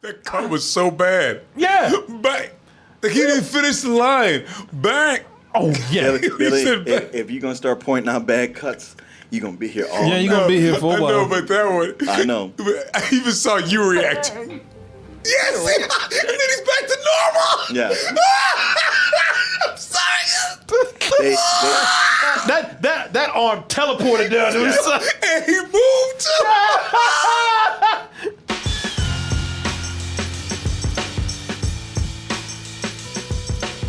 That cut was so bad. Yeah. Back. Like he didn't finish the line. Back. Oh, yeah. Billy, if you're going to start pointing out bad cuts, you're going to be here all night. Yeah, you're going to be here for a while. I know, but that one. I know. I even saw you react. Yes! And then he's back to normal! Yeah. I'm sorry. That arm teleported down to his side. And he moved.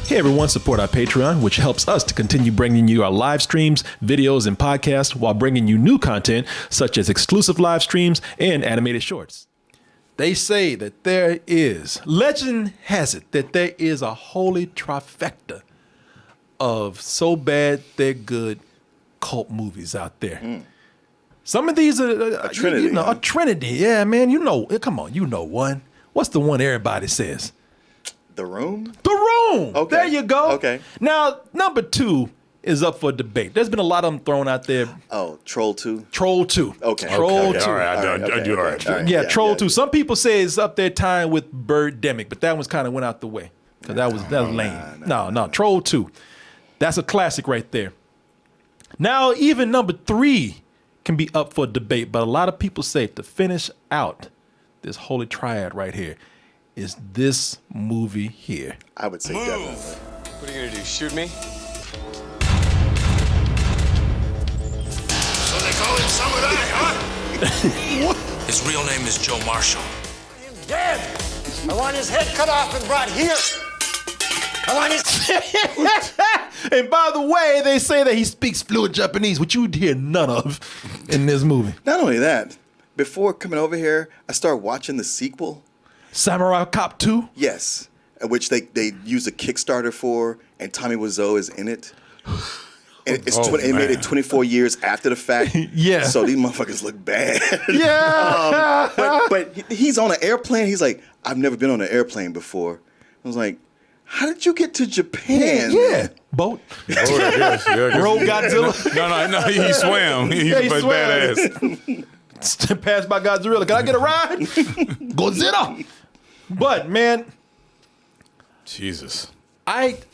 Hey everyone, support our Patreon, which helps us to continue bringing you our live streams, videos, and podcasts while bringing you new content such as exclusive live streams and animated shorts. They say that legend has it that there is a holy trifecta of so bad they're good cult movies out there. Some of these are a trinity. a trinity. Yeah, man, come on, you know one. What's the one everybody says? The Room? The Room. Okay. There you go. Okay. Now, number 2 is up for debate. There's been a lot of them thrown out there. Oh, Troll 2? Troll 2. Okay. Troll 2. All right, I do all right. Yeah, Troll 2. Some people say it's up there tying with Birdemic, but that one's kind of went out the way because that was lame. No, Troll 2. That's a classic right there. Now, even number 3 can be up for debate, but a lot of people say to finish out this holy triad right here is this movie here. I would say definitely. What are you gonna do, shoot me? So they call him Samurai, huh? His real name is Joe Marshall. I am dead. I want his head cut off and brought here. I want his... And by the way, they say that he speaks fluent Japanese, which you would hear none of in this movie. Not only that, before coming over here, I started watching the sequel. Samurai Cop 2? Yes, which they used a Kickstarter for, and Tommy Wiseau is in it. And it made it 24 years after the fact. Yeah. So these motherfuckers look bad. Yeah. But he's on an airplane. He's like, I've never been on an airplane before. I was like, how did you get to Japan? Yeah. Boat. Road Godzilla. No, he swam. He's Yeah, he a swam. badass. Passed by Godzilla. Can I get a ride? Godzilla. But, man, Jesus.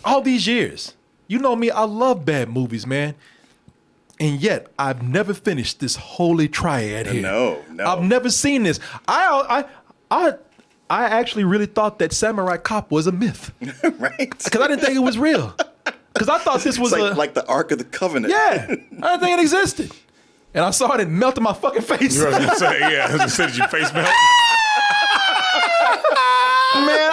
all these years, you know me, I love bad movies, man. And yet, I've never finished this holy triad here. No. I've never seen this. I actually really thought that Samurai Cop was a myth. Right? Because I didn't think it was real. Because I thought this was like the Ark of the Covenant. Yeah. I didn't think it existed. And I saw it and melted my fucking face. You were going to say, yeah, I was going to say, did your face melt? Man,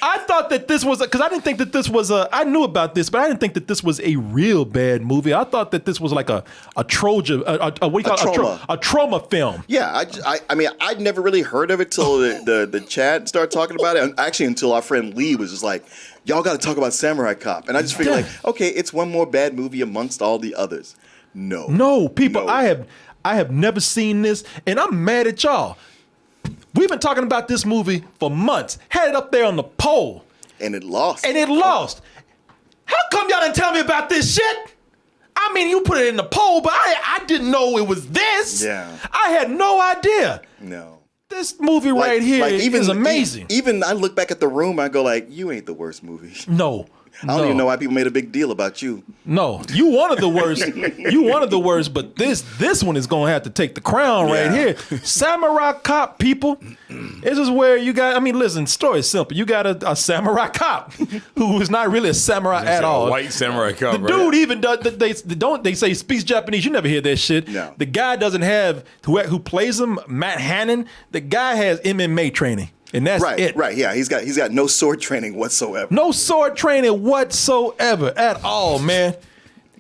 I thought that this was because I didn't think that this was I knew about this, but I didn't think that this was a real bad movie. I thought that this was like a Trojan, what do you call it? A trauma film. Yeah, I mean, I'd never really heard of it till the chat started talking about it. And actually, until our friend Lee was just like, y'all got to talk about Samurai Cop. And I just figured like, okay, it's one more bad movie amongst all the others. No, People, I have never seen this, and I'm mad at y'all. We've been talking about this movie for months. Had it up there on the poll. And it lost. How come y'all didn't tell me about this shit? I mean, you put it in the poll, but I didn't know it was this. Yeah. I had no idea. No. This movie right here is amazing. Even I look back at The Room, I go like, you ain't the worst movie. No. I don't even know why people made a big deal about you. No, you one of the worst. You one of the worst, but this one is gonna have to take the crown right here. Samurai Cop, people. This is where you got. I mean, listen, story is simple. You got a samurai cop who is not really a samurai at all. A white samurai cop. The dude even does. They say he speaks Japanese. You never hear that shit. No. The guy doesn't have who plays him, Matt Hannon. The guy has MMA training. And that's it. Right, yeah. He's got no sword training whatsoever. No sword training whatsoever at all, man.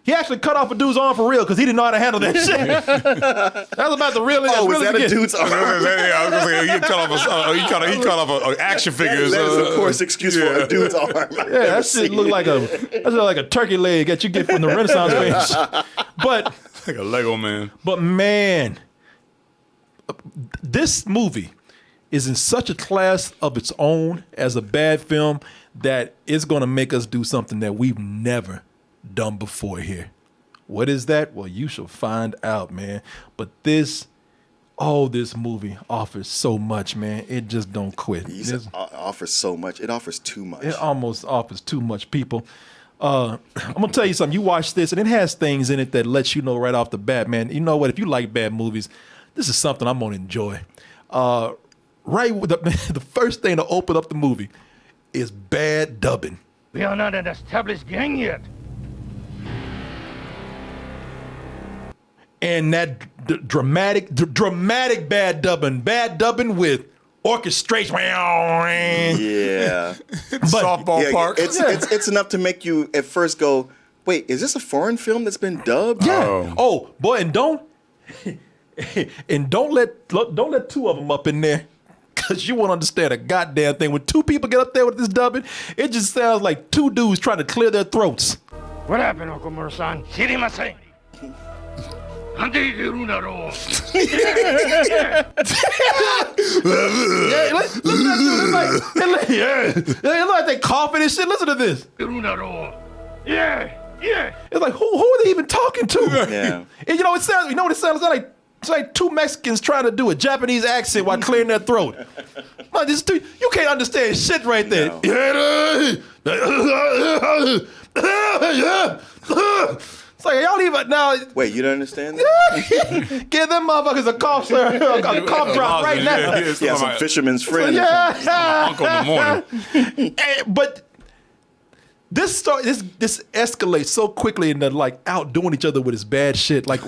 He actually cut off a dude's arm for real because he didn't know how to handle that shit. That was about the real. Oh, was that a dude's arm? Yeah, I was gonna say he cut off an action figure. That is, of course, excuse for a dude's arm. Yeah, that shit looked like a turkey leg that you get from the Renaissance fair. But like a Lego man. But man, this movie is in such a class of its own as a bad film that it's going to make us do something that we've never done before here. What is that? Well, you shall find out, man. But this, Oh, this movie offers so much, man. It just don't quit. It offers so much. It offers too much. It almost offers too much, people. I'm gonna tell you something. You watch this, and it has things in it that lets you know right off the bat, man. You know what? If you like bad movies, this is something I'm gonna enjoy. Right, with the first thing to open up the movie is bad dubbing. We are not an established gang yet. And that dramatic bad dubbing with orchestration. Yeah. Softball park. It's enough to make you at first go, wait, is this a foreign film that's been dubbed? Yeah. Oh boy, and don't let two of them up in there, because you won't understand a goddamn thing. When two people get up there with this dubbing, it just sounds like two dudes trying to clear their throats. What happened, Okumura-san? Shirimasen. Yeah, listen to that dude. It's like they coughing and shit. Listen to this. Yeah. It's like, who are they even talking to? Yeah. And you know what it sounds like? It's like two Mexicans trying to do a Japanese accent while clearing their throat. Like, you can't understand shit right there. No. It's like, y'all even now. Wait, you don't understand that? Give them motherfuckers a cough drop right now. Yeah, some fisherman's friend. Yeah. Uncle in the morning. But this escalates so quickly into like outdoing each other with his bad shit. Like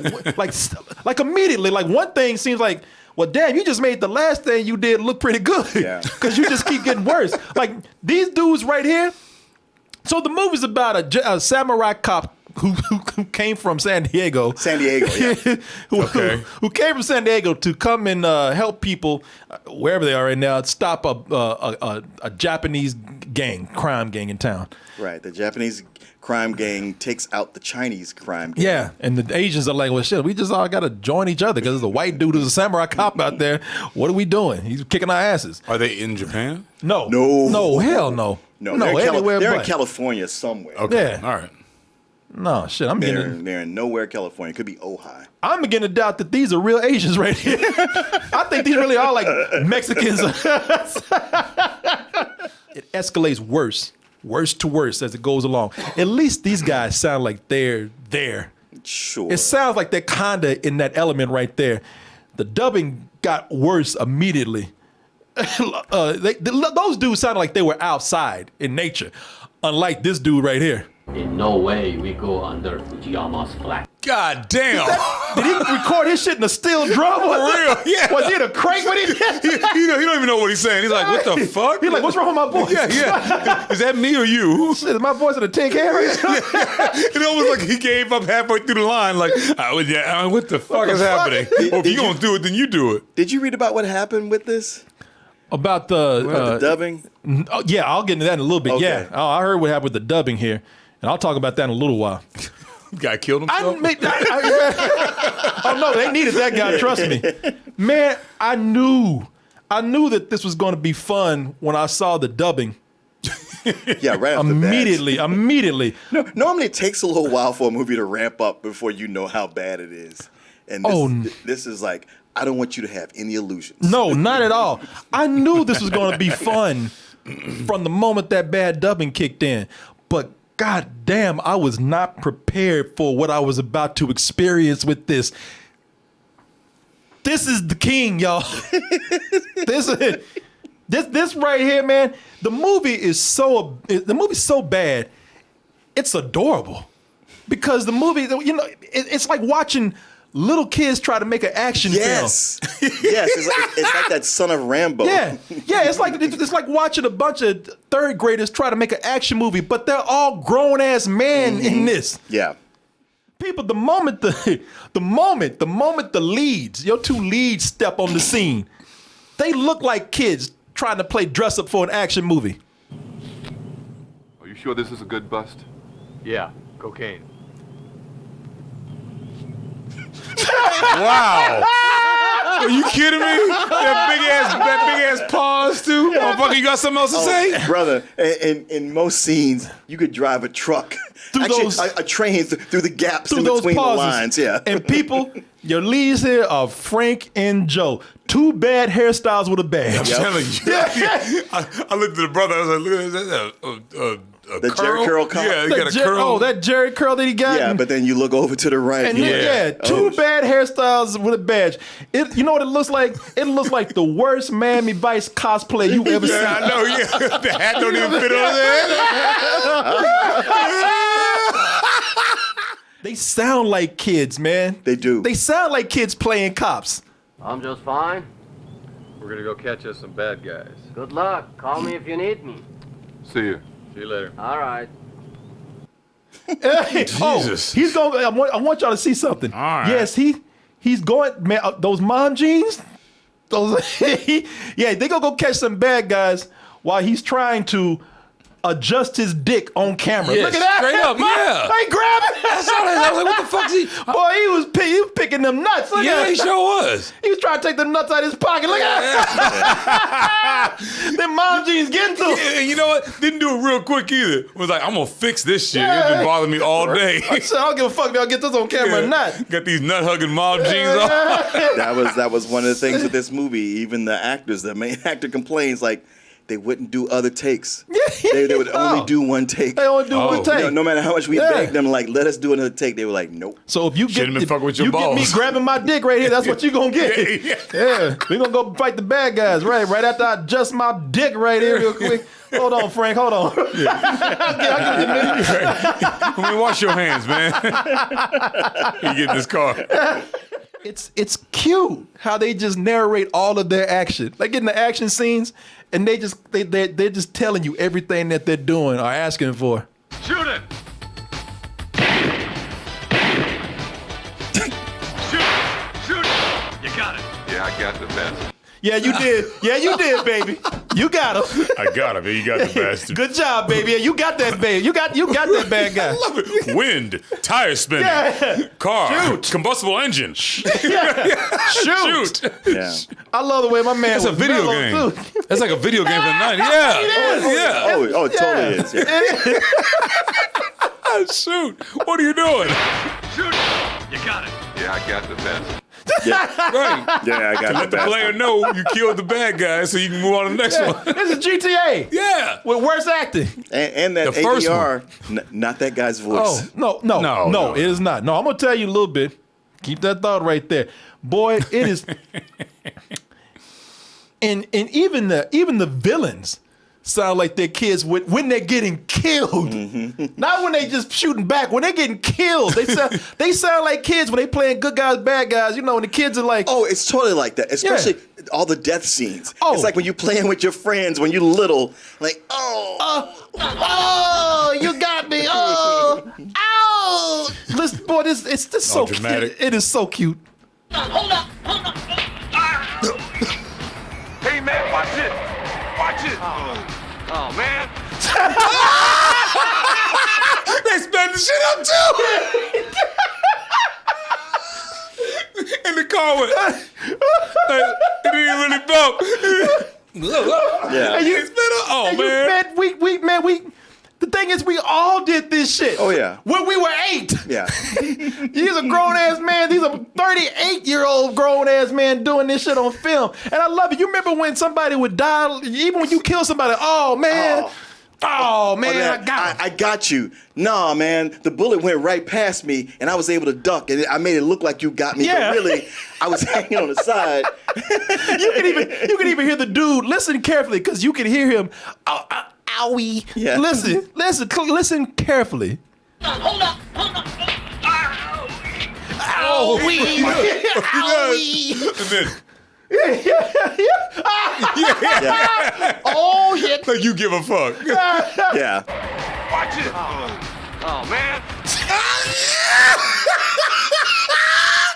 immediately, like one thing seems like, well, damn, you just made the last thing you did look pretty good. Yeah. Because you just keep getting worse. Like these dudes right here. So the movie's about a samurai cop who came from San Diego. Yeah. Who came from San Diego to come and help people wherever they are right now stop a Japanese crime gang in town. Right. The Japanese crime gang takes out the Chinese crime gang. Yeah, and the Asians are like, well, shit, we just all got to join each other because there's a white dude who's a samurai cop out there. What are we doing? He's kicking our asses. Are they in Japan? No, hell no. No, anywhere they're but. in California somewhere. Okay. Yeah. All right. No, shit, They're in nowhere, California. It could be Ojai. I'm beginning to doubt that these are real Asians right here. I think these really are like Mexicans. It escalates worse to worse as it goes along. At least these guys sound like they're there. Sure. It sounds like they're kind of in that element right there. The dubbing got worse immediately. Those dudes sounded like they were outside in nature, unlike this dude right here. In no way we go under Fujiyama's flag. God damn. Did he record his shit in a steel drum? For real? Yeah. Was he in a crank when he did? He don't even know what he's saying. He's like, what the fuck? He's like, what's wrong with my voice? Yeah. Is that me or you? Shit, is my voice in a tin can right now? It almost like he gave up halfway through the line. Like, what the fuck is happening? If you're going to do it, then you do it. Did you read about what happened with this? About the dubbing? Yeah, I'll get into that in a little bit. Okay. Yeah, I heard what happened with the dubbing here, and I'll talk about that in a little while. Guy killed himself? Oh no, they needed that guy. Trust me, man. I knew that this was going to be fun when I saw the dubbing. Yeah, right off Immediately. No, normally it takes a little while for a movie to ramp up before you know how bad it is. And this is like, I don't want you to have any illusions. No, not at all. I knew this was going to be fun from the moment that bad dubbing kicked in. But god damn, I was not prepared for what I was about to experience with this. This is the king, y'all. This right here, man. The movie's so bad, it's adorable. Because the movie, it's like watching little kids try to make an action film. Yes, it's like that Son of Rambo. Yeah, it's like watching a bunch of third graders try to make an action movie, but they're all grown ass men in this. Yeah. People, the moment the leads, your two leads step on the scene, they look like kids trying to play dress up for an action movie. Are you sure this is a good bust? Yeah, cocaine. Wow. Are you kidding me? That big ass pause too. Motherfucker, you got something else to say? Brother, in most scenes, you could drive a truck. Actually, a train through the gaps in between the lines. Yeah. And people, your leads here are Frank and Joe. Two bad hairstyles with a badge. I'm telling you. I looked at the brother. I was like, look at that. The Jerry curl combo. Yeah, he got a curl. Oh, that Jerry curl that he got. Yeah, but then you look over to the right. And two bad hairstyles with a badge. You know what it looks like? It looks like the worst Miami Vice cosplay you ever seen. I know, yeah. The hat don't even fit on there. They sound like kids, man. They do. They sound like kids playing cops. I'm just fine. We're gonna go catch us some bad guys. Good luck. Call me if you need me. See you. See you later. All right. Hey, Jesus. He's going. I want y'all to see something. All right. Yes, he's going. Man, those mom jeans. Those. Yeah, they gonna go catch some bad guys while he's trying to adjust his dick on camera. Yeah, Look at that. straight up, yeah. They grabbing. I saw that. I was like, what the fuck's he? Boy, he was picking them nuts. Look Yeah, at he that. sure was. He was trying to take the nuts out of his pocket. Look at that. Them mom jeans getting to him. And you know what? Didn't do it real quick either. Was like, I'm gonna fix this shit. It's been bothering me all day. I said, I don't give a fuck if I'll get this on camera or not. Got these nut hugging mom jeans on. That was one of the things with this movie. Even the actors, the main actor complains like they wouldn't do other takes. They would only do one take. They only do one take. No matter how much we begged them, like, let us do another take, they were like, nope. So if you Shouldn't been fucking with your get me balls. grabbing my dick right here, that's what you gonna get. Yeah, we gonna go fight the bad guys right after I adjust my dick right here real quick. Hold on, Frank. Hold on. I mean, wash your hands, man. You get in this car. It's cute how they just narrate all of their action. Like in the action scenes, and they're just telling you everything that they're doing or asking for. Shoot it! Shoot it! You got it. Yeah, I got the best. Yeah, you did. Yeah, you did, baby. You got him. I got him. You got the bastard. Good job, baby. Yeah, you got that, baby. You got that bad guy. I love it. Wind, tire spinning, car, combustible engine. Shoot. Yeah. I love the way my man That's a was video mellow, game. too. That's like a video game from the 90s. Yeah. Yeah. Oh, it totally is. Yeah. Shoot. What are you doing? Shoot it! You got it. Yeah, I got the best. Right. Yeah, I got Let the player know you killed the bad guy so you can move on to the next one. This is GTA. Yeah. With worse acting. And that The first ADR, not that guy's voice. Oh, no, it is not. No, I'm going to tell you a little bit. Keep that thought right there. Boy, it is. and even the villains sound like they're kids when they're getting killed. Not when they just shooting back. When they're getting killed, they sound like kids when they playing good guys, bad guys. You know, when the kids are like, Oh, it's totally like that. Especially all the death scenes. Oh. It's like when you're playing with your friends when you're little. Like, oh, you got me. Oh, ow. Listen, boy, it's so dramatic. cute. It is so cute. Hey, man, watch it. Watch it. Oh man. They sped the shit up too. And the car went. It didn't even really bump. yeah. And you, It's been oh and man. we. The thing is, we all did this shit. Oh, yeah. When we were 8. Yeah. These are grown ass man. These are 38-year-old grown ass man doing this shit on film, and I love it. You remember when somebody would die? Even when you kill somebody, oh man, I got him. I got you. Nah, man, the bullet went right past me, and I was able to duck, and I made it look like you got me, Yeah. but really, I was hanging on the side. You can even hear the dude. Listen carefully, because you can hear him. Owie. Yeah. Listen carefully. Hold up. Owie. And then Oh shit. like you give a fuck. Yeah. Watch it. Oh man.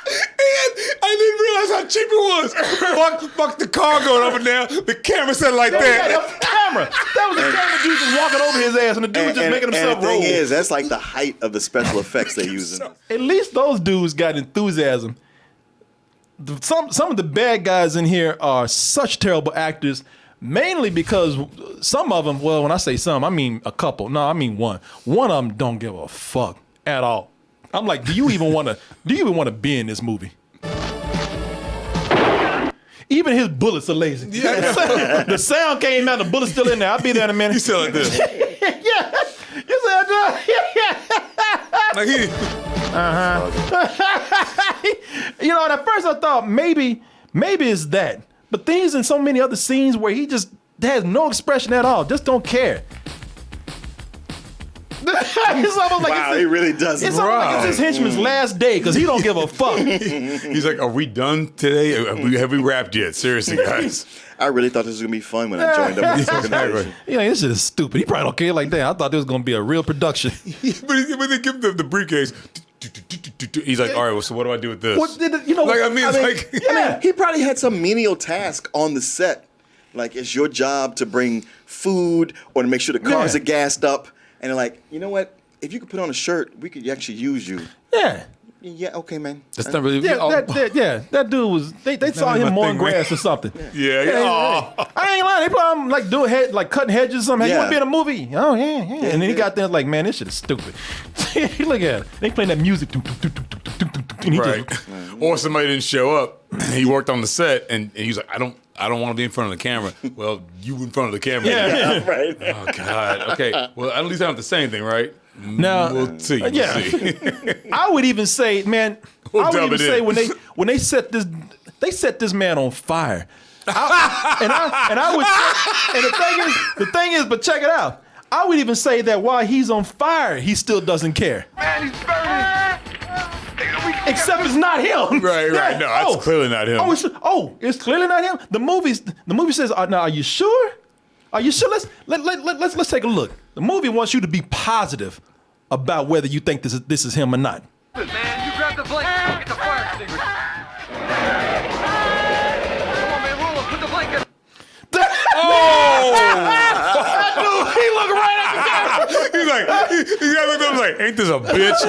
And I didn't realize how cheap it was. Fuck the car going up and down. The camera said like Yeah, that. the camera. That was the camera dude just walking over his ass, and the dude was just making himself and the roll. thing is, that's like the height of the special effects they're using. At least those dudes got enthusiasm. some of the bad guys in here are such terrible actors. Mainly because some of them, well, when I say some, I mean a couple. No, I mean one. One of them don't give a fuck at all. I'm like, do you even want to be in this movie? Even his bullets are lazy. Yeah. The sound came out, the bullet's still in there. I'll be there in a minute. You still like this? Yeah. You said, like he. You know, and at first I thought maybe it's that. But things in so many other scenes where he just has no expression at all, just don't care. It's almost like he really doesn't. It's almost like it's his henchman's last day because he don't give a fuck. He's like, are we done today? Have we wrapped yet? Seriously, guys. I really thought this was gonna be fun when I joined up with this organization. Yeah, this shit is stupid. He probably don't care like that. I thought this was gonna be a real production. But when they give him the briefcase, he's like, all right, well, so what do I do with this? What did it, you know? I mean, He probably had some menial task on the set. Like, it's your job to bring food or to make sure the cars are gassed up. And they're like, you know what? If you could put on a shirt, we could actually use you. Yeah. Yeah, okay, man. That's not really. That dude was. They saw him mowing grass or something. Yeah. I ain't lying. They put him like doing cutting hedges or something. You want to be in a movie? Oh yeah. And then he got there like, man, this shit is stupid. Look at it. They playing that music. Right. Or somebody didn't show up. He worked on the set, and he was like, I don't want to be in front of the camera. Well, you in front of the camera. Yeah, right. Oh God. Okay. Well, at least I don't have to say anything, right? Now, we'll see. Yeah. I would even say, man. I would even say when they set this man on fire. I would say, and the thing is, but check it out. I would even say that while he's on fire, he still doesn't care. Man, he's burning. Except it's not him. Right. No, that's clearly not him. It's clearly not him. The movie says, now, are you sure? Are you sure? Let's take a look. The movie wants you to be positive about whether you think this is him or not. Man, you grab the blanket. Get the fire extinguisher. Come on, man, roll up. Put the blanket. He looked right at the camera. He's like, ain't this a bitch?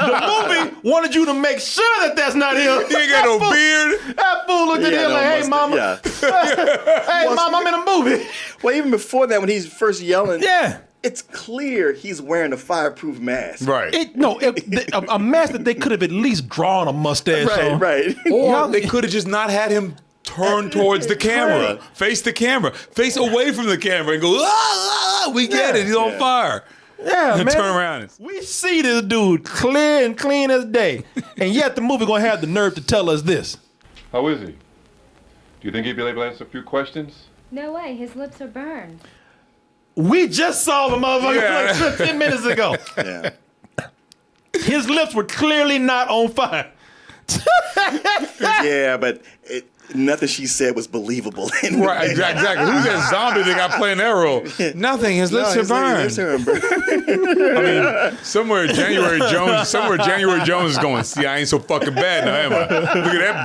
The movie wanted you to make sure that that's not him. He ain't got no beard. That fool looked at him like, hey, mama. Hey, mom, I'm in a movie. Well, even before that, when he's first yelling, Yeah. it's clear he's wearing a fireproof mask. Right. A mask that they could have at least drawn a mustache on. Right. Or they could have just not had him turn towards the camera, face the camera, face away from the camera, and go, we get it, he's on fire. Yeah, and man. turn around. We see this dude clear and clean as day, and yet the movie gonna have the nerve to tell us this. How is he? Do you think he'd be able to answer a few questions? No way, his lips are burned. We just saw the motherfucker like 10 minutes ago. Yeah. His lips were clearly not on fire. Yeah, but nothing she said was believable. Right, exactly. Who's that zombie that got playing that role? Nothing. His lips are burned. I mean, somewhere January Jones is going, see, I ain't so fucking bad now, am I? Look at that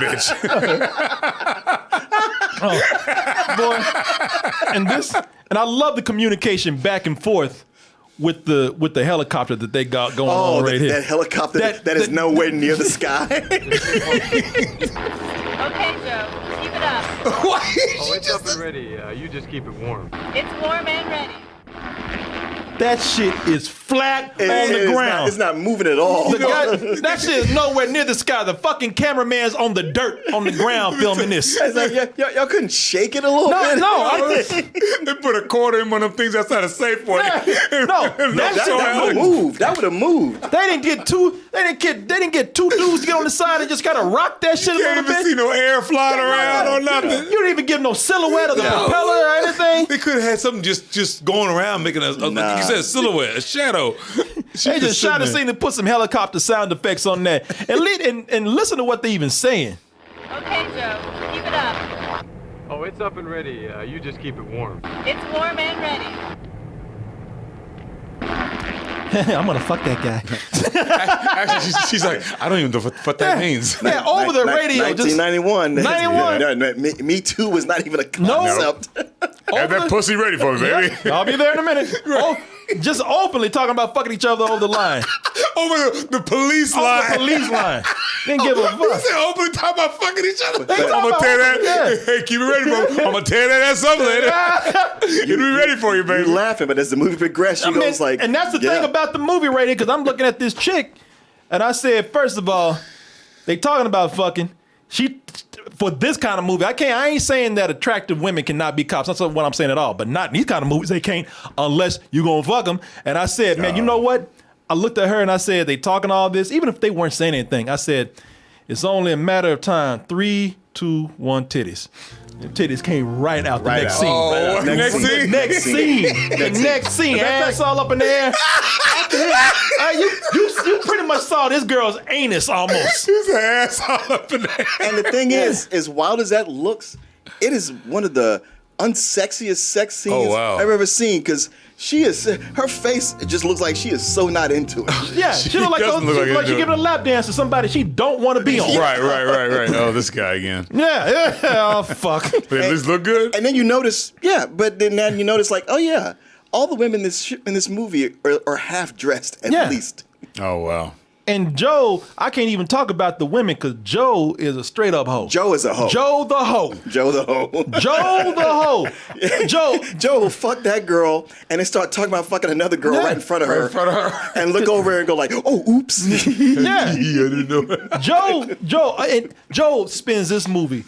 Boy, bitch. and I love the communication back and forth with the helicopter that they got going on right here. That helicopter that is nowhere near the sky. Okay, Joe, keep it up. Oh, it's up and ready. You just keep it warm. It's warm and ready. That shit is flat on the ground. It's not moving at all. That shit is nowhere near the sky. The fucking cameraman's on the dirt on the ground filming this. It's like, y'all couldn't shake it a little bit? No. They put a quarter in one of them things outside a safe for you. That would have moved. That would have moved. They didn't get two dudes to get on the side and just gotta rock that shit a You little can't even bit. see no air flying around or nothing. You didn't even give no silhouette of the propeller or anything. They could have had something just going around making like you said, a silhouette, a shadow. They just shot a scene and put some helicopter sound effects on that. And listen to what they even saying. Okay, Joe, keep it up. Oh, it's up and ready. You just keep it warm. It's warm and ready. I'm gonna fuck that guy. Actually, she's like, I don't even know what that means. Yeah, over the radio. 1991. 91. No, Me Too was not even a concept. Have that pussy ready for me, baby. I'll be there in a minute. Oh, just openly talking about fucking each other over the line. Over the police line. Over the police line. Didn't give a fuck. He said openly talk about fucking each other. I'm talking gonna tear about- that. Hey, keep it ready, bro. I'm gonna tear that ass up later. It'll be ready for you, baby. You're laughing, but as the movie progresses, she goes like, and that's the thing about the movie right here, because I'm looking at this chick, and I said, first of all, they talking about fucking. For this kind of movie, I ain't saying that attractive women cannot be cops. That's not what I'm saying at all. But not in these kind of movies, they can't unless you gonna fuck them. And I said, man, you know what? I looked at her and I said, they talking all this, even if they weren't saying anything. I said, it's only a matter of time. 3, 2, 1, titties. The titties came right out the next scene. Oh, next scene. Next scene. The next scene. Ass all up in the air. You pretty much saw this girl's anus almost. His ass all up in there. And the thing is, as wild as that looks, it is one of the unsexiest sex scenes I've ever seen, because her face, it just looks like she is so not into it. Yeah, she look like she giving a lap dance to somebody she don't want to be on. Right. Oh, this guy again. Yeah. Oh, fuck. They at least look good. And then you notice, but then you notice like, oh yeah, all the women in this movie are half dressed at least. Oh, wow. And Joe, I can't even talk about the women because Joe is a straight up hoe. Joe is a hoe. Joe the hoe. Joe the hoe. Joe the hoe. Joe will fuck that girl and then start talking about fucking another girl right in front of her. And look over and go like, oh, oops. Yeah. I didn't know. Joe spins this movie.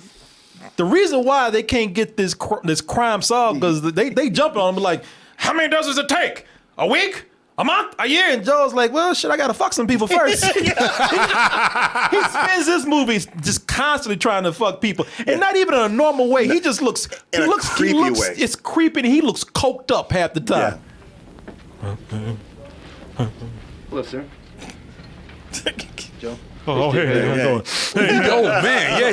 The reason why they can't get this crime solved because they jump on him like, how many doses it take? A week? A month? A year? And Joe's like, well, shit, I gotta fuck some people first. He spends this movie just constantly trying to fuck people. And not even in a normal way. He just looks in a creepy way. It's creepy and he looks coked up half the time. Hello, sir. Joe. Oh, hey, how you doing?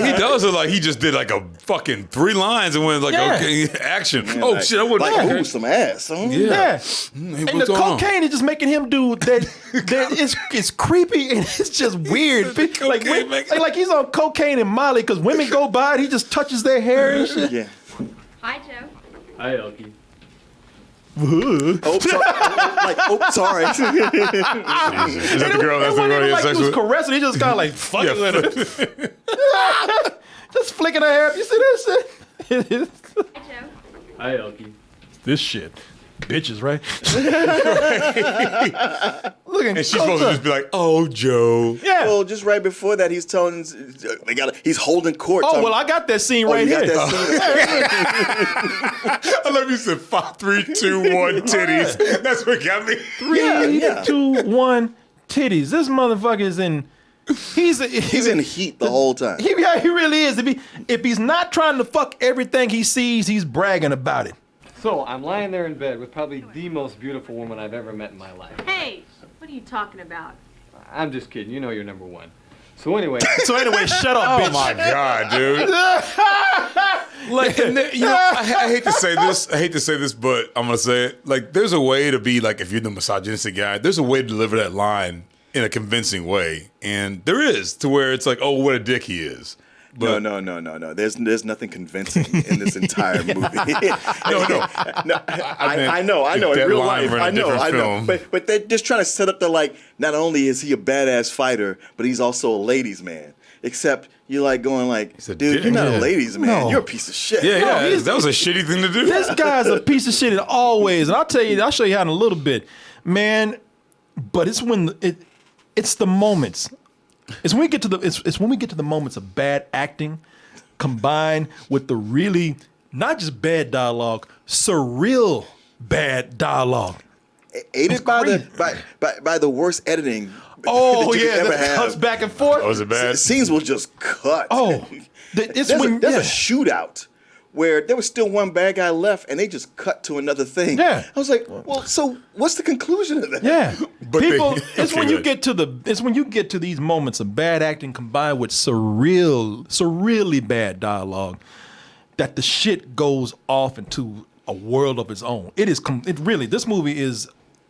He does look like he just did like a fucking 3 lines and went like, okay, action. Yeah, shit, I wouldn't like, ooh, some ass. Huh? Yeah. And the cocaine is just making him do that. It's creepy and it's just weird. Like he's on cocaine and Molly because women go by and he just touches their hair and shit. Yeah. Hi, Joe. Hi, Elkie. Oh, sorry. Is that the girl? That's the girl he had sex he was with? caressing. He just kind of like fucking with her. Just flicking her hair. You see this shit? Hi, Joe. Hi, Elkie. This shit. Bitches, right? Looking And she's supposed to just be like, oh, Joe. Yeah. Well, just right before that, he's telling he's holding court. Oh, well, I got that scene right here. I love you said 5, 3, 2, 1 titties. That's what got me. 3, 2, 1 titties. This motherfucker is in. He's in heat the whole time. He really is. If he's not trying to fuck everything he sees, he's bragging about it. So, I'm lying there in bed with probably the most beautiful woman I've ever met in my life. Hey, what are you talking about? I'm just kidding. You know you're number one. So anyway, shut up, bitch. Oh my God, dude. Like, I hate to say this. But I'm gonna say it. Like, there's a way to be like, if you're the misogynistic guy, there's a way to deliver that line in a convincing way, and there is to where it's like, oh, what a dick he is. But no. There's nothing convincing in this entire movie. No. I know. In real life, I know. But they're just trying to set up not only is he a badass fighter, but he's also a ladies' man. Except you're like going like, dude, you're not a ladies' man. No. You're a piece of shit. Yeah. That was a shitty thing to do. This guy's a piece of shit in all ways, and I'll show you how in a little bit, man. But it's when it's the moments. It's when we get to the moments of bad acting combined with the really not just bad dialogue, surreal bad dialogue. Aided by the worst editing. Oh that you yeah, could ever that have. cuts back and forth. Was it bad? Scenes will just cut. Oh, there's a shootout where there was still one bad guy left, and they just cut to another thing. Yeah, I was like, well, so what's the conclusion of that? Yeah, it's when you get to these moments of bad acting combined with surreally bad dialogue that the shit goes off into a world of its own. This movie is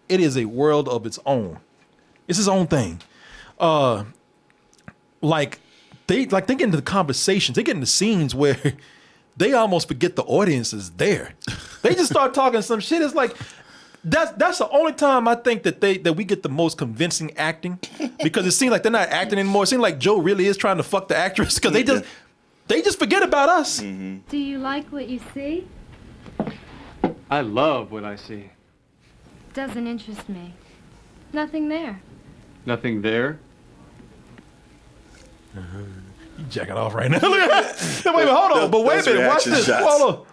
a world of its own. It's his own thing. They get into the conversations, they get into scenes where they almost forget the audience is there. They just start talking some shit. It's like That's the only time I think that we get the most convincing acting, because it seems like they're not acting anymore. It seems like Joe really is trying to fuck the actress, because they just forget about us. Do you like what you see? I love what I see. Doesn't interest me. Nothing there. Nothing there? You jacking off right now. Look at that. Wait, hold on. But wait a minute. Watch this. Hold on.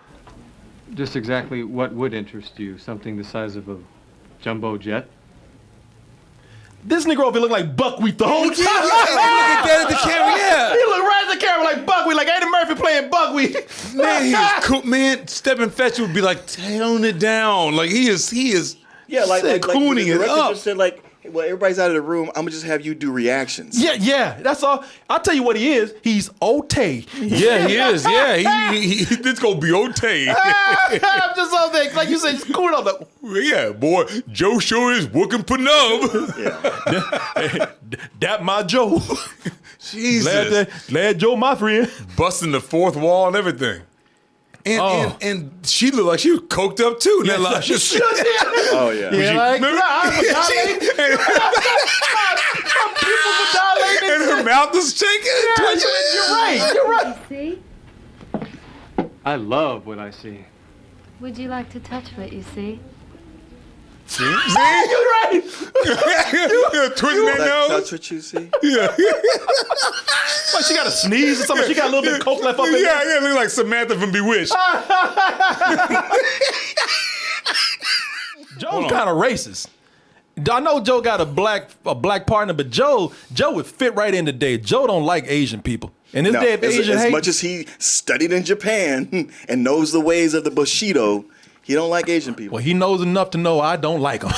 Just exactly what would interest you? Something the size of a jumbo jet? This nigga over here look like buckwheat the whole time. Look at that at the camera, yeah. He look right at the camera like buckwheat, like Eddie Murphy playing buckwheat. Man, he is cool. Man, Stephen Fetcher would be like, tone it down. Like, he is Yeah, like cooning the it director up. just said, like, well, everybody's out of the room. I'm gonna just have you do reactions. Yeah, that's all. I'll tell you what he is. He's Otay. Yeah, he is. Yeah, this gonna be okay. I'm just on there, like you said, just cool on the. Yeah, boy, Joe sure is working for nub. That my Joe. Jesus, glad Joe, my friend, busting the fourth wall and everything. And she looked like she was coked up too. Yeah, Like, Oh yeah. Yeah, like, and her mouth is shaking. You're right. See? I love what I see. Would you like to touch what you see? See? You're right. Twisting that nose. That's what you see. Yeah. Like she got a sneeze or something. She got a little bit of coke left up in there. Yeah, look like Samantha from Bewitched. Joe's kind of racist. I know Joe got a black partner, but Joe would fit right in today. Joe don't like Asian people. And this day of Asian hate. As much as he studied in Japan and knows the ways of the Bushido, he don't like Asian people. Well, he knows enough to know I don't like them.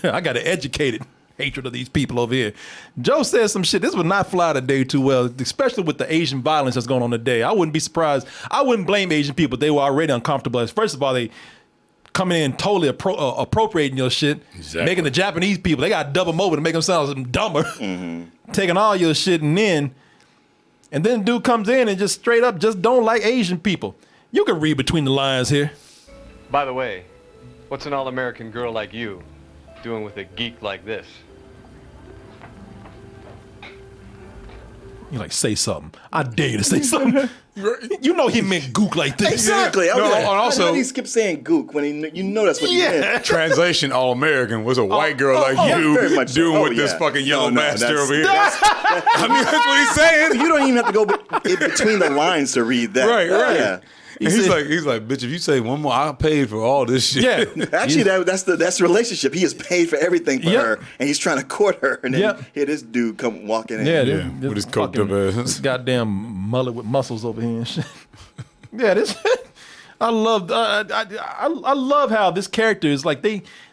I got an educated hatred of these people over here. Joe said some shit. This would not fly today too well, especially with the Asian violence that's going on today. I wouldn't be surprised. I wouldn't blame Asian people. They were already uncomfortable. First of all, they coming in totally appropriating your shit, making the Japanese people, they got to double them over to make them sound dumber, taking all your shit, and then dude comes in and just straight up just don't like Asian people. You can read between the lines here. By the way, what's an all-American girl like you doing with a geek like this? You like, say something. I dare you to say something. You know he meant gook like this. Exactly. No, and also, how do he skip saying gook when you know that's what he meant? Translation all American was a white girl like you very much doing so. with this fucking yellow master over here. I mean, that's what he's saying. You don't even have to go in between the lines to read that. Right. Yeah. And he's like, bitch, if you say one more, I paid for all this shit. Yeah. Actually, that's the relationship. He has paid for everything for her, and he's trying to court her. And then here this dude come walking in. Yeah, with his coked up ass. This goddamn mullet with muscles over here and shit. Yeah, this. I love how this character is like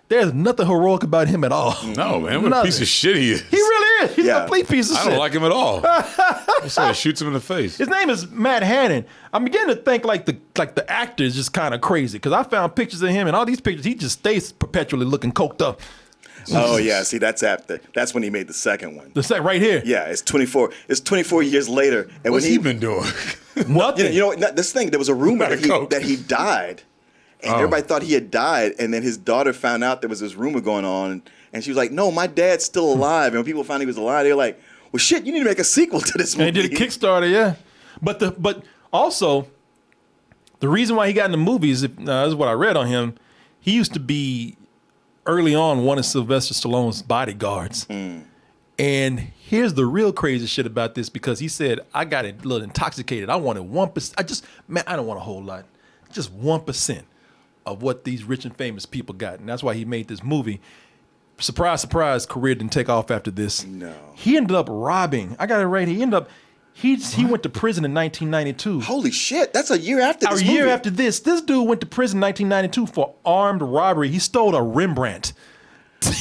there's nothing heroic about him at all. No, man, what a piece of shit he is. He really is. He's a complete piece of shit. I don't like him at all. So he shoots him in the face. His name is Matt Hannon. I'm beginning to think like the actor is just kind of crazy, because I found pictures of him, and all these pictures he just stays perpetually looking coked up. Oh yeah, see that's when he made the second one. The second right here. Yeah, it's 24. It's 24 years later, and What's he been doing? Nothing. You know this thing. There was a rumor that he died, and everybody thought he had died. And then his daughter found out there was this rumor going on, and she was like, "No, my dad's still alive." And when people found he was alive, they were like, "Well, shit, you need to make a sequel to this movie." And he did a Kickstarter, yeah. But also, the reason why he got in the movies, this is what I read on him. He used to be early on one of Sylvester Stallone's bodyguards. And here's the real crazy shit about this, because he said, I got a little intoxicated. I wanted 1%. I don't want a whole lot. Just 1% of what these rich and famous people got. And that's why he made this movie. Surprise, surprise, career didn't take off after this. No. He ended up robbing. I got it right. He went to prison in 1992. Holy shit, that's a year after this movie. A year after this dude went to prison in 1992 for armed robbery. He stole a Rembrandt.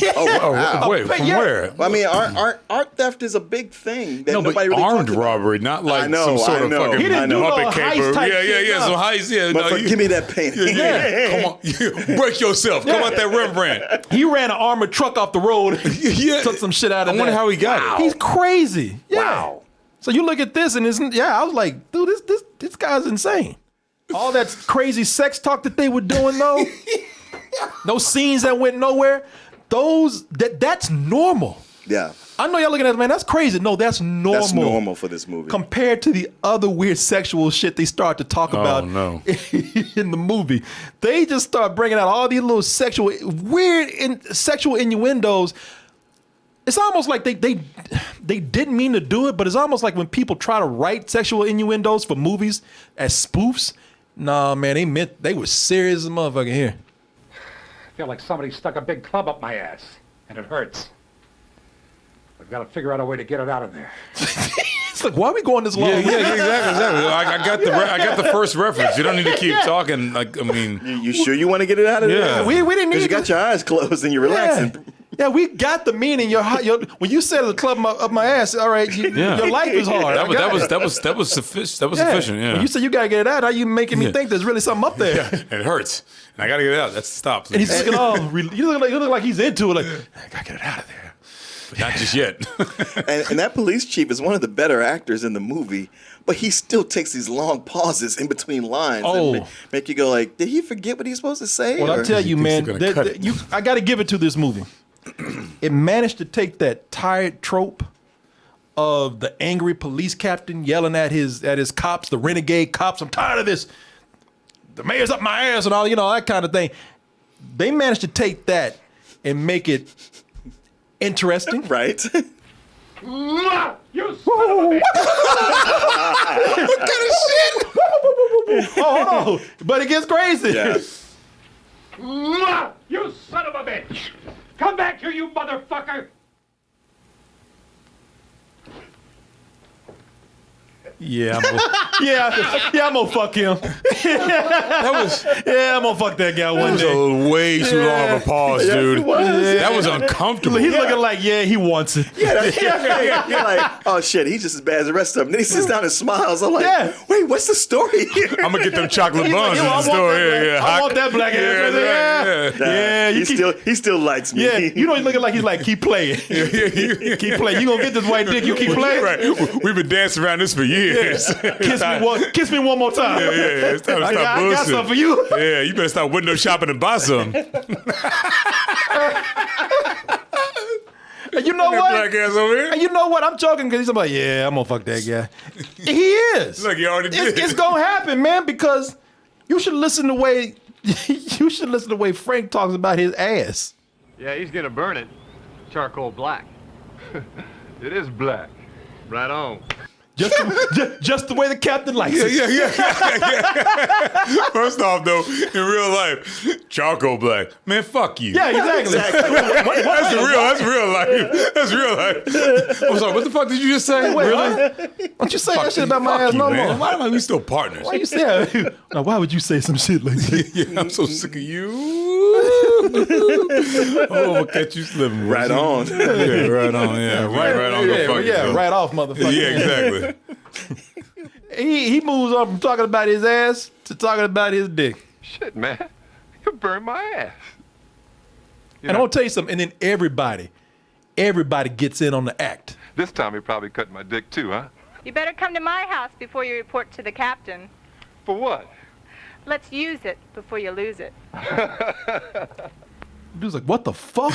Wow. Wait, from where? Well, I mean, art theft is a big thing that nobody really armed talks about. robbery, not like some sort of fucking He didn't do Muppet no caper. heist type Yeah, shit, some heist. Yeah, But give me that painting. Come on, break yourself. Come out that Rembrandt. He ran an armored truck off the road. Took some shit out of I wonder how he got it. He's crazy. Yeah. Wow. So you look at this and I was like, dude, this guy's insane. All that crazy sex talk that they were doing though. those scenes that went nowhere, that's normal. Yeah. I know y'all looking at it, man, that's crazy. No, that's normal. That's normal for this movie. Compared to the other weird sexual shit they start to talk about in the movie. They just start bringing out all these little sexual innuendos. It's almost like they didn't mean to do it, but it's almost like when people try to write sexual innuendos for movies as spoofs. Nah, man, they were serious as a motherfucker here. I feel like somebody stuck a big club up my ass, and it hurts. We've got to figure out a way to get it out of there. It's like, why are we going this long? Yeah, exactly. I got the first reference. You don't need to keep talking. Like, I mean, you sure you want to get it out of there? Yeah, we didn't need. Because you got your eyes closed and you're relaxing. Yeah, we got the meaning. When you said the club up my ass, all right, your life is hard. That was sufficient. That was sufficient. Yeah. When you said you gotta get it out, how you making me think there's really something up there? Yeah, it hurts, and I gotta get it out. That's stop. And he's looking all. You look like he's into it. Like, I gotta get it out of there. But not just yet. and that police chief is one of the better actors in the movie, but he still takes these long pauses in between lines and make you go like, did he forget what he's supposed to say? Well, I tell you, man, I got to give it to this movie. It managed to take that tired trope of the angry police captain yelling at his cops, the renegade cops. I'm tired of this. The mayor's up my ass and all, that kind of thing. They managed to take that and make it interesting. Right. You son of a bitch! What kind of shit? Oh, but it gets crazy. Yeah. You son of a bitch! Come back here, you motherfucker! Yeah, I'm gonna fuck him. I'm gonna fuck that guy one day. That was way too long of a pause, dude. That was uncomfortable. He's looking like, he wants it. You're like, oh shit, he's just as bad as the rest of them. Then he sits down and smiles. I'm like, wait, what's the story here? I'm gonna get them chocolate buns in the store. I want that black ass. He still likes me. Yeah, he's looking like he's like, keep playing. Keep playing. You gonna get this white dick, you keep playing. Right. We've been dancing around this for years. Kiss me one more time. It's time to stop I got something for you. Yeah, you better start window shopping and buy some. And you know what? Black ass over here. And you know what? I'm joking because he's like, I'm gonna fuck that guy. He is. Look, you already did. It's gonna happen, man. Because you should listen the way Frank talks about his ass. Yeah, he's gonna burn it. Charcoal black. It is black. Right on. Just the way the captain likes it. Yeah. First off, though, in real life, charcoal black. Man, fuck you. Yeah, exactly. That's real life. That's real life. I'm sorry, what the fuck did you just say? Wait, really? Don't you say that shit about my ass no more? Why am we still partners? Why you say that? Now, why would you say some shit like that? Yeah, I'm so sick of you. I'll catch you slipping. Right on. Yeah, right on. Yeah, right on. Go fuck yourself. Right off, motherfucker. Yeah, exactly. He moves on from talking about his ass to talking about his dick. Shit, man. You burned my ass. And I'm going to tell you something. And then everybody gets in on the act. This time he probably cut my dick too, huh? You better come to my house before you report to the captain. For what? Let's use it before you lose it. Dude's like, what the fuck?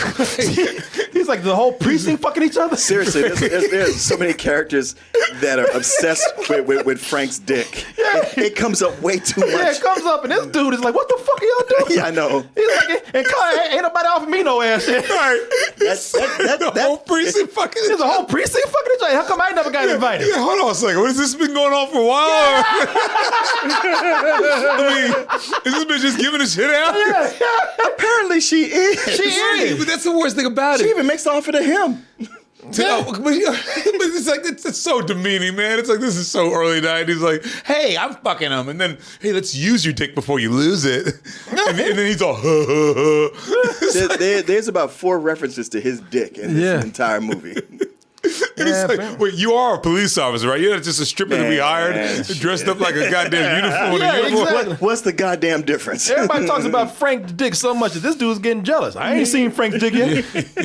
He's like, the whole precinct fucking each other? Seriously, there's so many characters that are obsessed with Frank's dick. Yeah. It comes up way too much. Yeah, it comes up, and this dude is like, what the fuck are y'all doing? Yeah, I know. He's like, and ain't nobody offering me no ass shit. Right. The whole precinct fucking. There's a whole precinct fucking each other. How come I ain't never got invited? Yeah, hold on a second. What has this been going on for a while? I mean, is this bitch just giving a shit out? Yeah. Apparently she is. She is. But that's the worst thing about it. She even makes the offer to him. But it's like it's so demeaning, man. It's like this is so early night. He's like, "Hey, I'm fucking him," and then, "Hey, let's use your dick before you lose it." And then he's all, There's about 4 references to his dick in this entire movie. And he's like, wait, you are a police officer, right? You're not just a stripper that we hired, dressed up like a goddamn uniform. Exactly. What's the goddamn difference? Everybody talks about Frank's dick so much that this dude's getting jealous. I ain't seen Frank's dick yet.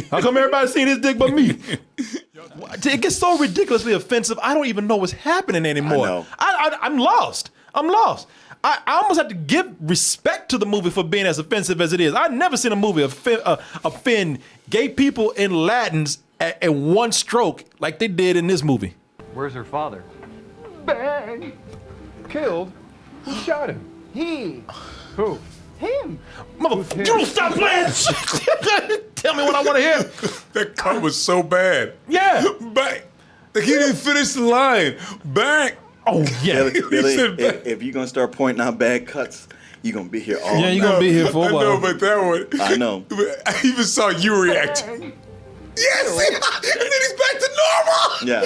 How come everybody's seen his dick but me? It gets so ridiculously offensive, I don't even know what's happening anymore. I know. I'm lost. I almost have to give respect to the movie for being as offensive as it is. I've never seen a movie offend gay people in Latins at one stroke like they did in this movie. Where's her father? Bang! Killed? Who shot him? He. Who? Him! Motherfucker, you stop playing shit! Tell me what I want to hear. That cut was so bad. Yeah. Bang. Like he didn't finish the line. Bang. Oh, yeah. Billy, if you're going to start pointing out bad cuts, you're going to be here all night. Yeah, you're going to be here for a while. I know, but that one. I know. I even saw you react. Yes! And then he's back to normal! Yeah.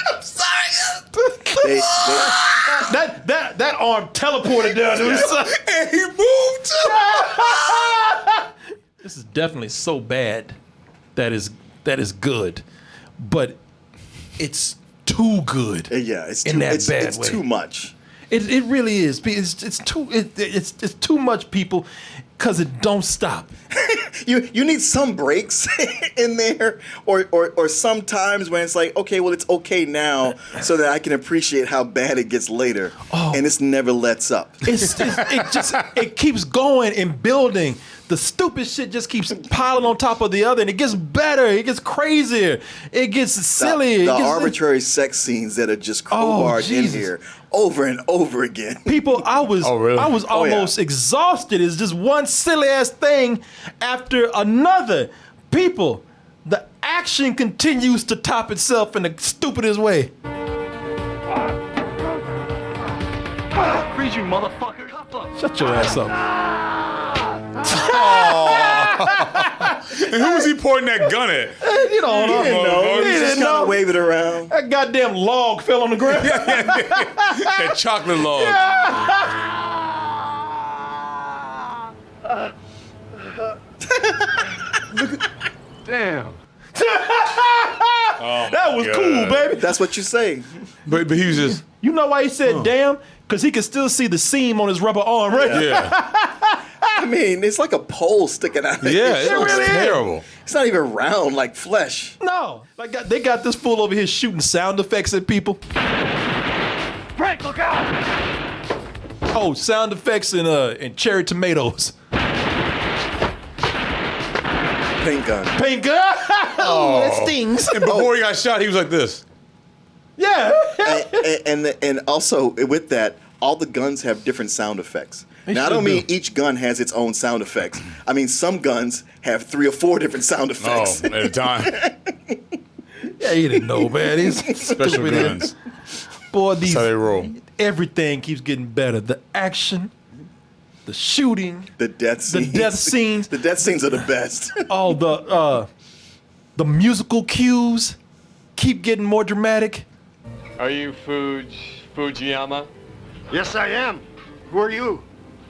I'm sorry. That arm teleported down to his side. And he moved. This is definitely so bad that is good, but it's too good. Yeah, it's in too, that it's, bad it's way. too much. It really is. It's too much, people, because it don't stop. You need some breaks in there, or sometimes when it's like, okay, well, it's okay now, so that I can appreciate how bad it gets later, and this never lets up. It keeps going and building. The stupid shit just keeps piling on top of the other, and it gets better. It gets crazier. It gets silly. The arbitrary sex scenes that are just crowbarred in here over and over again. People, I was almost exhausted. It's just one silly ass thing after another. People, the action continues to top itself in the stupidest way. Freeze, you motherfucker. Shut your ass up. And who was he pointing that gun at? You don't know. He just kind of wave it around. That goddamn log fell on the ground. That chocolate log. Damn. That was cool, baby. That's what you say. But he was just. You know why he said damn? Because he could still see the seam on his rubber arm, right? Yeah. I mean, it's like a pole sticking out. Yeah, it looks really terrible. It's not even round like flesh. No, like they got this fool over here shooting sound effects at people. Frank, look out! Oh, sound effects and cherry tomatoes. Paint gun. Paint gun. Oh, that stings. And before he got shot, he was like this. Yeah. and also with that, all the guns have different sound effects. Now, I don't mean each gun has its own sound effects. I mean, some guns have 3 or 4 different sound effects. Oh, at a time. Yeah, he didn't know, man. He's Special guns. Boy, That's how they roll. Everything keeps getting better. The action, the shooting, the death scenes. The death scenes. The death scenes are the best. Oh, the musical cues keep getting more dramatic. Are you Fujiyama? Yes, I am. Who are you?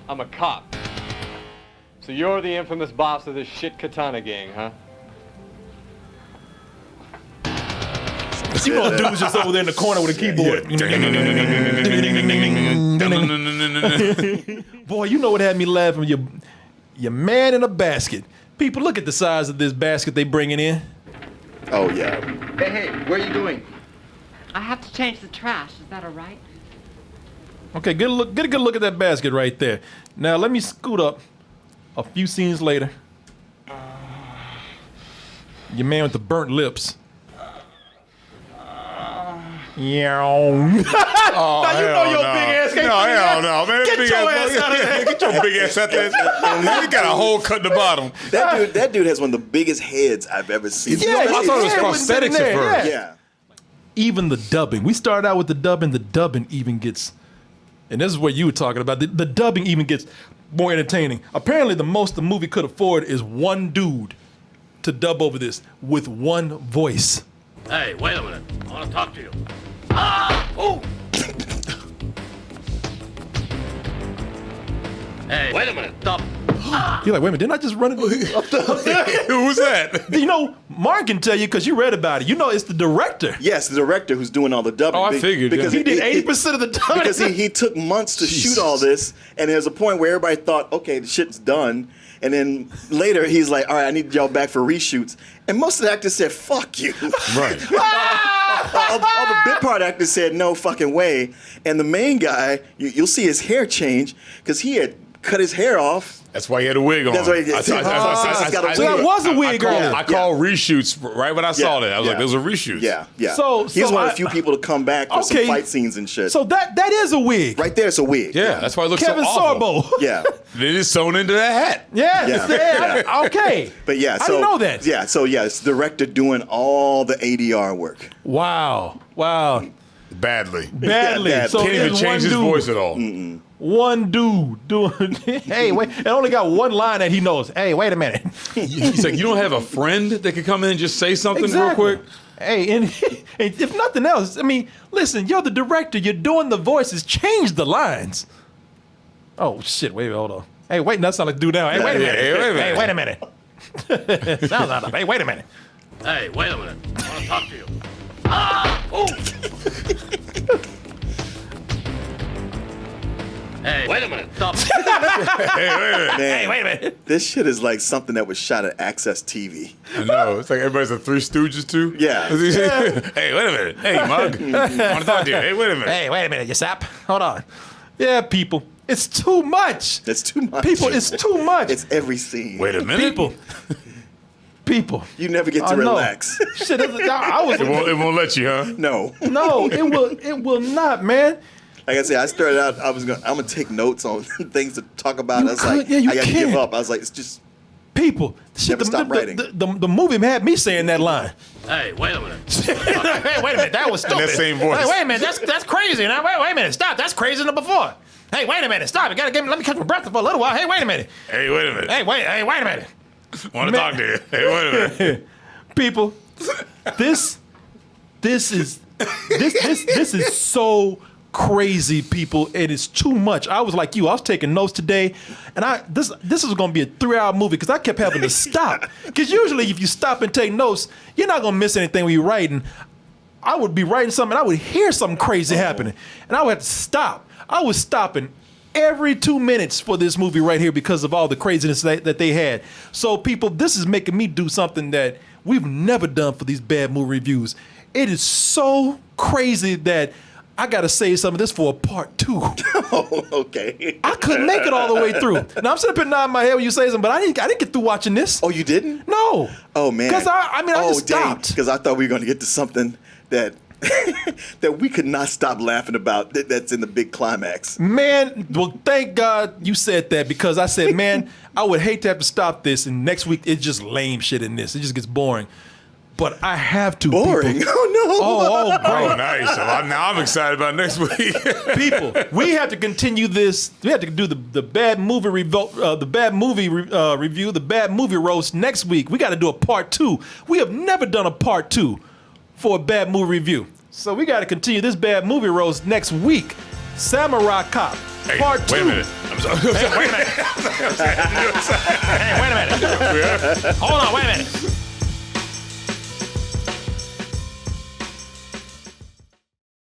I'm a cop. So you're the infamous boss of this shit katana gang, huh? You know, dude's just over there in the corner with a keyboard. Boy, you know what had me laughing? Your man in a basket. People, look at the size of this basket they bringing in. Oh, yeah. Hey, where are you going? I have to change the trash. Is that all right? Okay, get a good look at that basket right there. Now let me scoot up a few scenes later. Your man with the burnt lips. Yeah. Oh, now you know your big ass can't No, hell no, man. Get your ass out of there. Get your big ass out there. You got a hole cut in the bottom. That dude has one of the biggest heads I've ever seen. Yeah, I thought it was prosthetics at first. Yeah. Even the dubbing. We started out with the dubbing. The dubbing even gets, and this is what you were talking about. The dubbing even gets more entertaining. Apparently, the most the movie could afford is one dude to dub over this with one voice. Hey, wait a minute. I want to talk to you. Oh! Hey, wait a minute. Stop. You're like, wait a minute, didn't I just run it up the... Who was that? You know, Mark can tell you because you read about it. You know, it's the director. Yes, the director who's doing all the dubbing. Oh, I figured. Because he did 80% of the dubbing. Because he took months to shoot all this, and there's a point where everybody thought, okay, the shit's done. And then later, he's like, all right, I need y'all back for reshoots. And most of the actors said, fuck you. Right. all the bit part actors said no fucking way, and the main guy, you'll see his hair change because he had cut his hair off. That's why he had a wig on. That's why he did. So that was a wig earlier. I called reshoots right when I saw that. I was like, those are reshoots. Yeah. So he's one of the few people to come back for some fight scenes and shit. So that is a wig. Right there, it's a wig. Yeah, that's why it looks Kevin so awful. Sorbo. Yeah. It is sewn into that hat. Yeah. Okay. But yeah, so I didn't know that. Yeah, so yeah, it's the director doing all the ADR work. Wow. Badly. So can't even change his voice at all. One dude doing. Hey, wait! It only got one line that he knows. Hey, wait a minute. He's like, you don't have a friend that can come in and just say something real quick? Hey, and if nothing else, I mean, listen, you're the director. You're doing the voices. Change the lines. Oh shit! Wait, hold on. Hey, wait, that's not like do now. Hey, wait a minute. Hey, wait a minute. Sounds like hey, wait a minute. Hey, wait a minute. I want to talk to you. Hey, wait a minute. Stop. Hey, wait a minute. Man, wait a minute. This shit is like something that was shot at Access TV. I know. It's like everybody's a Three Stooges too. Yeah. Hey, wait a minute. Hey, Mug. I want to talk to you. Hey, wait a minute. Hey, wait a minute, you sap. Hold on. Yeah, people. It's too much. It's too much. People, it's too much. It's every scene. Wait a minute. People. You never get to relax. Shit, I was. It won't let you, huh? No. No, it will not, man. Like I said, I started out. I'm gonna take notes on things to talk about. I was like, you I gotta can't. give up. I was like, it's just people. Never stop writing. The movie had me saying that line. Hey, wait a minute. Hey, wait a minute. That was stupid. In that same voice. Hey, wait a minute. That's crazy. Now, wait a minute. Stop. That's crazier than before. Hey, wait a minute. Stop. You gotta let me catch my breath for a little while. Hey, wait a minute. Hey, wait a minute. Hey, wait a minute. Want to talk to you? Hey, wait a minute. People, this is so crazy, people. It is too much. I was like you. I was taking notes today, and this is going to be a 3-hour movie because I kept having to stop. Because usually, if you stop and take notes, you're not going to miss anything when you're writing. I would be writing something, and I would hear something crazy happening, and I would have to stop. I was stopping every 2 minutes for this movie right here because of all the craziness that they had. So, people, this is making me do something that we've never done for these bad movie reviews. It is so crazy that I got to save some of this for a part 2. Oh, okay. I couldn't make it all the way through. Now, I'm sitting up nodding my head when you say something, but I didn't get through watching this. Oh, you didn't? No. Oh, man. Because I just stopped. Because I thought we were going to get to something that that we could not stop laughing about that's in the big climax. Man, well, thank God you said that because I said, man, I would hate to have to stop this and next week it's just lame shit in this. It just gets boring. But I have to. Boring? People. Oh, no. Oh, great. Oh, nice. So now I'm excited about next week. People, we have to continue this. We have to do the bad movie review, the bad movie roast next week. We got to do a part 2. We have never done a part 2 for a bad movie review. So we got to continue this bad movie roast next week. Samurai Cop, part 2. Wait a minute. I'm sorry. Hey, wait a minute. Hey, wait a minute. Hold on, wait a minute.